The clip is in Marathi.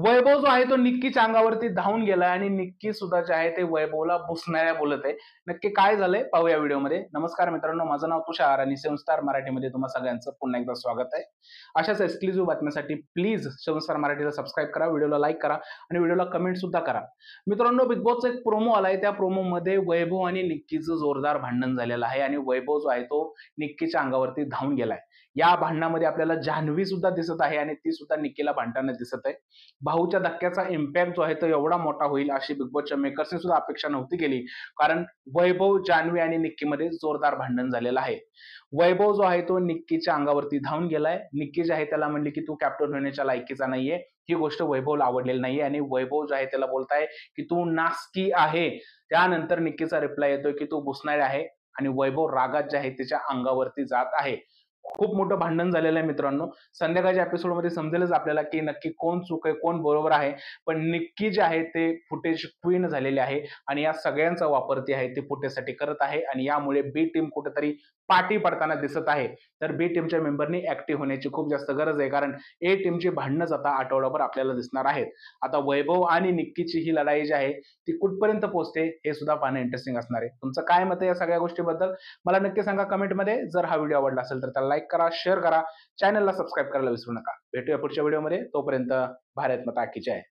वैभव जो आहे तो निक्कीच्या अंगावरती धावून गेलाय आणि निक्की सुद्धा जे आहे ते वैभवला बुसणाऱ्या बोलत आहे. नक्की काय झालंय पाहूया व्हिडिओमध्ये. नमस्कार मित्रांनो, माझं नाव तुषार आणि सेव्हन मराठीमध्ये तुम्हा सगळ्यांचं पुन्हा एकदा स्वागत आहे. अशाच एक्सक्लुझिव्ह बातम्यांसाठी प्लीज सेव्हन मराठीला सबस्क्राईब करा, व्हिडिओला लाईक करा आणि व्हिडिओला कमेंट सुद्धा करा. मित्रांनो, बिग बॉसचा एक प्रोमो आलाय. त्या प्रोमोमध्ये वैभव आणि निक्कीचं जोरदार भांडण झालेलं आहे आणि वैभव जो आहे तो निक्कीच्या अंगावरती धावून गेलाय. या भांडणामध्ये आपल्याला जान्हवी सुद्धा दिसत आहे आणि ती सुद्धा निक्कीला भांडताना दिसत आहे. भाऊच्या धक्क्याचा इम्पॅक्ट जो आहे तो एवढा मोठा होईल अशी बिग बॉसच्या मेकर्सने सुद्धा अपेक्षा नव्हती केली. कारण वैभव, जान्हवी आणि निक्कीमध्ये जोरदार भांडण झालेलं आहे. वैभव जो आहे तो निक्कीच्या अंगावरती धावून गेलाय. निक्की जे आहे त्याला म्हणली की तू कॅप्टन होण्याच्या लायकीचा नाहीये. ही गोष्ट वैभवला आवडलेली नाहीये आणि वैभव जो आहे त्याला बोलताय की तू नासकी आहे. त्यानंतर निक्कीचा रिप्लाय येतोय की तू बुसणारी आहे आणि वैभव रागात जे आहे त्याच्या अंगावरती जात आहे. खूप मोठं भांडण झालेलं आहे मित्रांनो. संध्याकाळच्या एपिसोडमध्ये समजेलच आपल्याला की नक्की कोण चूक आहे, कोण बरोबर आहे. पण निक्की जे आहे ते फुटेज क्वीन झालेली आहे आणि या सगळ्यांचा वापर ती आहे ते फुटेजसाठी करत आहे आणि यामुळे बी टीम कुठेतरी पाठी पडताना दिसत आहे. तर बी टीमच्या मेंबरनी ऍक्टिव्ह होण्याची खूप जास्त गरज आहे, कारण ए टीमची भांडणच आता आठवडाभर आपल्याला दिसणार आहेत. आता वैभव आणि निक्कीची ही लढाई जी आहे ती कुठपर्यंत पोहोचते हे सुद्धा पाहणं इंटरेस्टिंग असणार आहे. तुमचं काय मत आहे या सगळ्या गोष्टीबद्दल मला नक्की सांगा कमेंटमध्ये. जर हा व्हिडिओ आवडला असेल तर त्याला लाईक करा, शेअर करा, चॅनलला सबस्क्राईब करायला विसरू नका. भेटूया पुढच्या व्हिडिओमध्ये. तोपर्यंत भारत माता की जय.